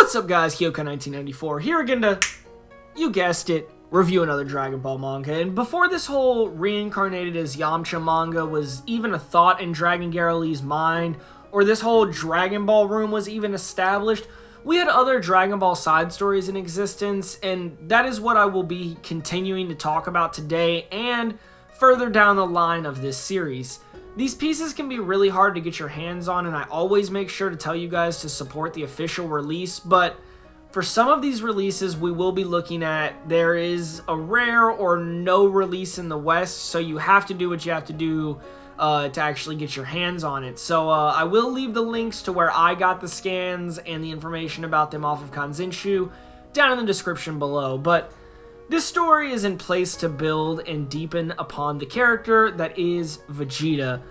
What's up guys, Kyoko1994 here again to, you guessed it, review another Dragon Ball manga. And before this whole reincarnated as Yamcha manga was even a thought in Dragon Garo Lee's mind, or this whole Dragon Ball room was even established, we had other Dragon Ball side stories in existence, and that is what I will be continuing to talk about today and further down the line of this series. These pieces can be really hard to get your hands on, and I always make sure to tell you guys to support the official release, but for some of these releases we will be looking at, there is a rare or no release in the West, so you have to do what you have to do to actually get your hands on it. So I will leave the links to where I got the scans and the information about them off of Kanzenshu down in the description below, but this story is in place to build and deepen upon the character that is Vegeta,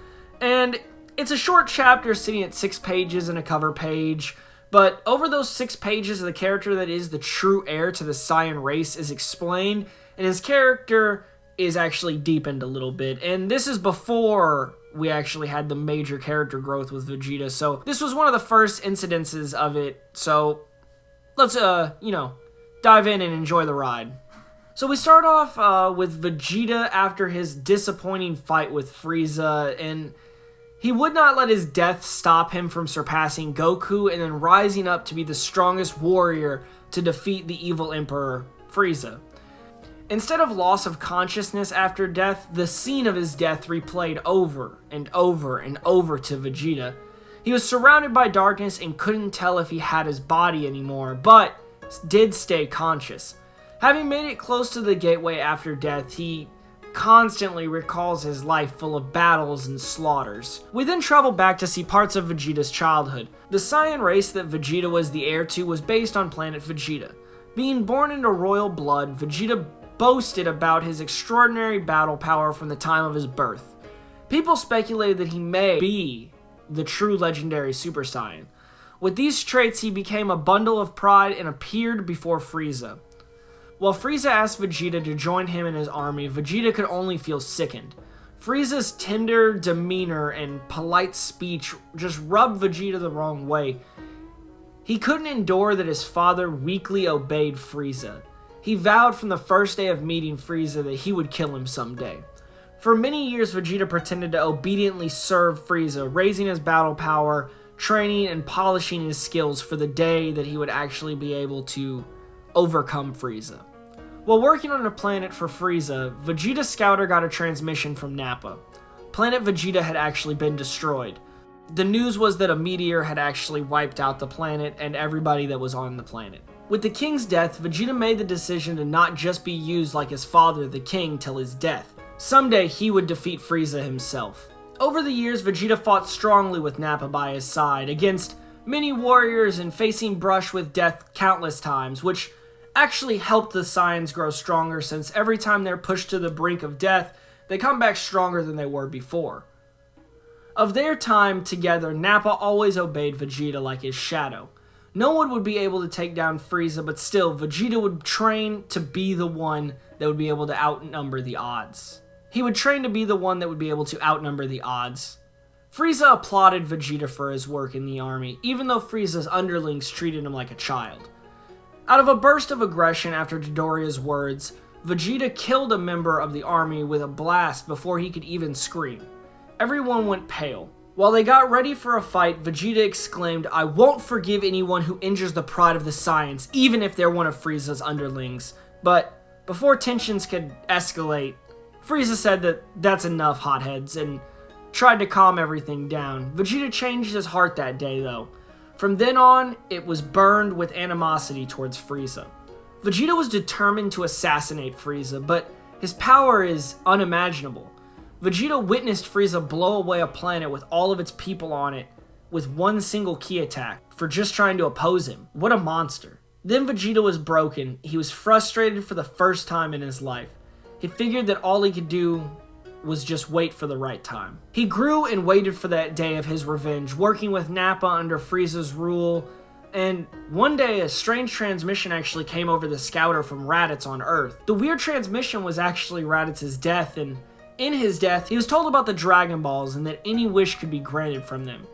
and it's a short chapter sitting at 6 pages and a cover page, but over those 6 pages the character that is the true heir to the Saiyan race is explained, and his character is actually deepened a little bit, and this is before we actually had the major character growth with Vegeta, so this was one of the first incidences of it, so let's, dive in and enjoy the ride. So we start off with Vegeta after his disappointing fight with Frieza, and he would not let his death stop him from surpassing Goku and then rising up to be the strongest warrior to defeat the evil Emperor, Frieza. Instead of loss of consciousness after death, the scene of his death replayed over and over and over to Vegeta. He was surrounded by darkness and couldn't tell if he had his body anymore, but did stay conscious. Having made it close to the gateway after death, he constantly recalls his life full of battles and slaughters. We then travel back to see parts of Vegeta's childhood. The Saiyan race that Vegeta was the heir to was based on planet Vegeta. Being born into royal blood, Vegeta boasted about his extraordinary battle power from the time of his birth. People speculated that he may be the true legendary Super Saiyan. With these traits, he became a bundle of pride and appeared before Frieza. While Frieza asked Vegeta to join him in his army, Vegeta could only feel sickened. Frieza's tender demeanor and polite speech just rubbed Vegeta the wrong way. He couldn't endure that his father weakly obeyed Frieza. He vowed from the first day of meeting Frieza that he would kill him someday. For many years, Vegeta pretended to obediently serve Frieza, raising his battle power, training and polishing his skills for the day that he would actually be able to overcome Frieza. While working on a planet for Frieza, Vegeta's scouter got a transmission from Nappa. Planet Vegeta had actually been destroyed. The news was that a meteor had actually wiped out the planet and everybody that was on the planet. With the king's death, Vegeta made the decision to not just be used like his father, the king, till his death. Someday he would defeat Frieza himself. Over the years, Vegeta fought strongly with Nappa by his side, against many warriors and facing brush with death countless times, which actually helped the Saiyans grow stronger, since every time they're pushed to the brink of death, they come back stronger than they were before. Of their time together, Nappa always obeyed Vegeta like his shadow. No one would be able to take down Frieza, but still, Vegeta would train to be the one that would be able to outnumber the odds. He would train to be the one that would be able to outnumber the odds. Frieza applauded Vegeta for his work in the army, even though Frieza's underlings treated him like a child. Out of a burst of aggression after Dodoria's words, Vegeta killed a member of the army with a blast before he could even scream. Everyone went pale. While they got ready for a fight, Vegeta exclaimed, "I won't forgive anyone who injures the pride of the Saiyans, even if they're one of Frieza's underlings." But before tensions could escalate, Frieza said that that's enough, hotheads, and tried to calm everything down. Vegeta changed his heart that day, though. From then on, it was burned with animosity towards Frieza. Vegeta was determined to assassinate Frieza, but his power is unimaginable. Vegeta witnessed Frieza blow away a planet with all of its people on it with one single ki attack for just trying to oppose him. What a monster. Then Vegeta was broken. He was frustrated for the first time in his life. He figured that all he could do was just wait for the right time. He grew and waited for that day of his revenge, working with Nappa under Frieza's rule, and one day a strange transmission actually came over the scouter from Raditz on Earth. The weird transmission was actually Raditz's death, and in his death, he was told about the Dragon Balls and that any wish could be granted from them.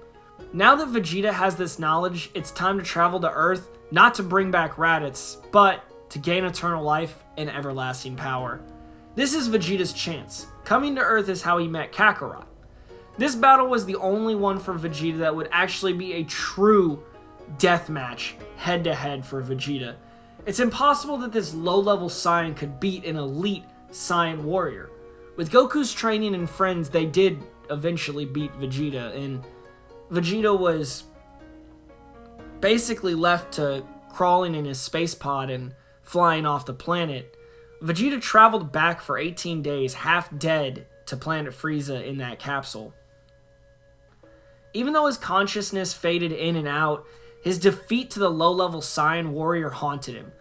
Now that Vegeta has this knowledge, it's time to travel to Earth, not to bring back Raditz, but to gain eternal life and everlasting power. This is Vegeta's chance. Coming to Earth is how he met Kakarot. This battle was the only one for Vegeta that would actually be a true death match, head-to-head for Vegeta. It's impossible that this low-level Saiyan could beat an elite Saiyan warrior. With Goku's training and friends, they did eventually beat Vegeta, and Vegeta was basically left to crawling in his space pod and flying off the planet. Vegeta traveled back for 18 days, half dead, to planet Frieza in that capsule. Even though his consciousness faded in and out, his defeat to the low-level Saiyan warrior haunted him.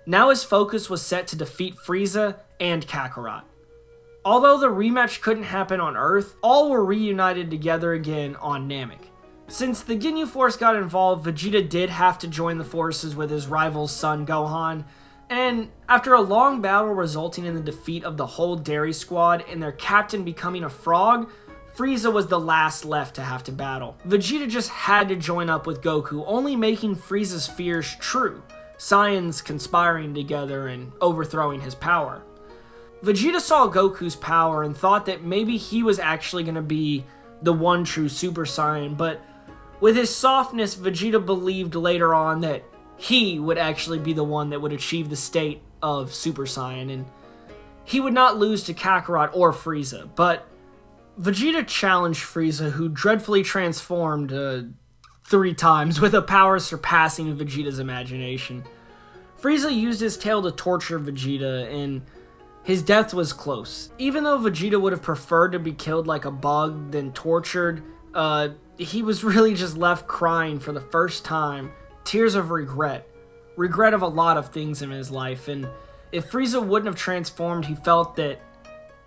Now his focus was set to defeat Frieza and Kakarot. Although the rematch couldn't happen on Earth, all were reunited together again on Namek. Since the Ginyu Force got involved, Vegeta did have to join the forces with his rival's son Gohan, and after a long battle resulting in the defeat of the whole Dairy Squad and their captain becoming a frog, Frieza was the last left to have to battle. Vegeta just had to join up with Goku, only making Frieza's fears true, Saiyans conspiring together and overthrowing his power. Vegeta saw Goku's power and thought that maybe he was actually going to be the one true Super Saiyan, but with his softness, Vegeta believed later on that he would actually be the one that would achieve the state of Super Saiyan, and he would not lose to Kakarot or Frieza, but Vegeta challenged Frieza, who dreadfully transformed 3 times with a power surpassing Vegeta's imagination. Frieza used his tail to torture Vegeta, and his death was close. Even though Vegeta would have preferred to be killed like a bug than tortured, he was really just left crying for the first time, tears of regret of a lot of things in his life, and if Frieza wouldn't have transformed, he felt that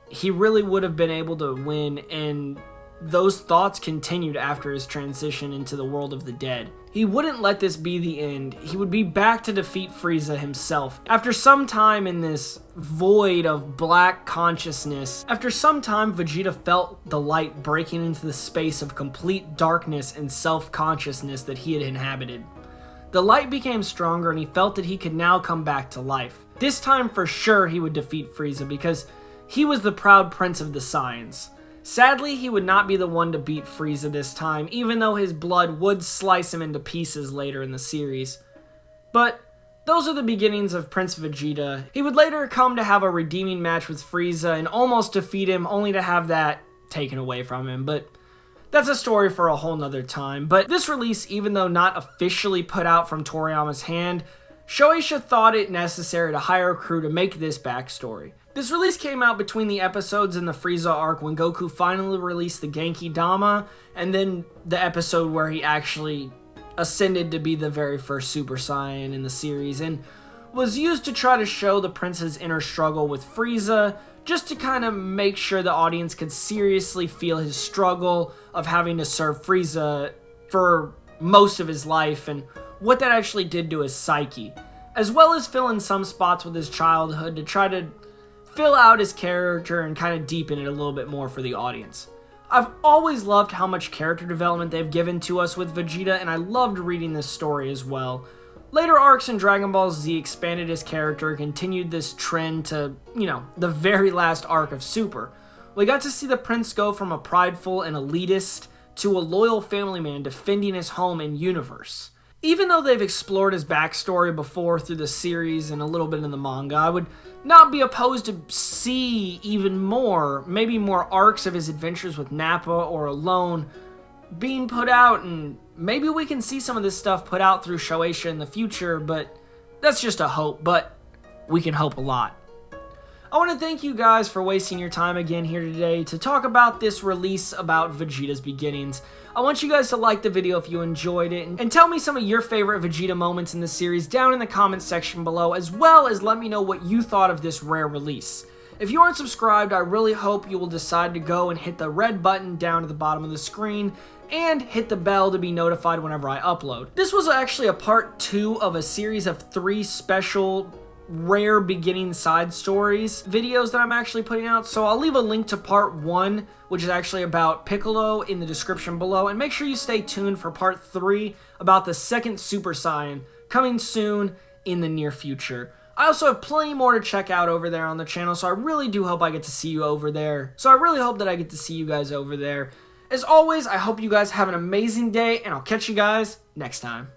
he really would have been able to win, and those thoughts continued after his transition into the world of the dead. He wouldn't let this be the end. He would be back to defeat Frieza himself. After some time in this void of black consciousness, after some time Vegeta felt the light breaking into the space of complete darkness and self-consciousness that he had inhabited. The light became stronger and he felt that he could now come back to life. This time for sure he would defeat Frieza because he was the proud prince of the Saiyans. Sadly, he would not be the one to beat Frieza this time, even though his blood would slice him into pieces later in the series. But those are the beginnings of Prince Vegeta. He would later come to have a redeeming match with Frieza and almost defeat him, only to have that taken away from him, but that's a story for a whole nother time. But this release, even though not officially put out from Toriyama's hand, Shueisha thought it necessary to hire a crew to make this backstory. This release came out between the episodes in the Frieza arc when Goku finally released the Genki Dama, and then the episode where he actually ascended to be the very first Super Saiyan in the series, and was used to try to show the prince's inner struggle with Frieza, just to kind of make sure the audience could seriously feel his struggle of having to serve Frieza for most of his life, and what that actually did to his psyche, as well as fill in some spots with his childhood to try to fill out his character and kind of deepen it a little bit more for the audience. I've always loved how much character development they've given to us with Vegeta, and I loved reading this story as well. Later arcs in Dragon Ball Z expanded his character and continued this trend to, the very last arc of Super. We got to see the prince go from a prideful and elitist to a loyal family man defending his home and universe. Even though they've explored his backstory before through the series and a little bit in the manga, I would not be opposed to see even more, maybe more arcs of his adventures with Nappa or alone being put out, and maybe we can see some of this stuff put out through Shueisha in the future, but that's just a hope, but we can hope a lot. I want to thank you guys for wasting your time again here today to talk about this release about Vegeta's beginnings. I want you guys to like the video if you enjoyed it, and tell me some of your favorite Vegeta moments in the series down in the comments section below, as well as let me know what you thought of this rare release. If you aren't subscribed, I really hope you will decide to go and hit the red button down at the bottom of the screen, and hit the bell to be notified whenever I upload. This was actually a part 2 of a series of 3 special rare beginning side stories videos that I'm actually putting out, so I'll leave a link to part 1, which is actually about Piccolo, in the description below, and make sure you stay tuned for part 3 about the second Super Saiyan coming soon in the near future. I also have plenty more to check out over there on the channel, so I really do hope I get to see you over there. So I really hope that I get to see you guys over there. As always, I hope you guys have an amazing day, and I'll catch you guys next time.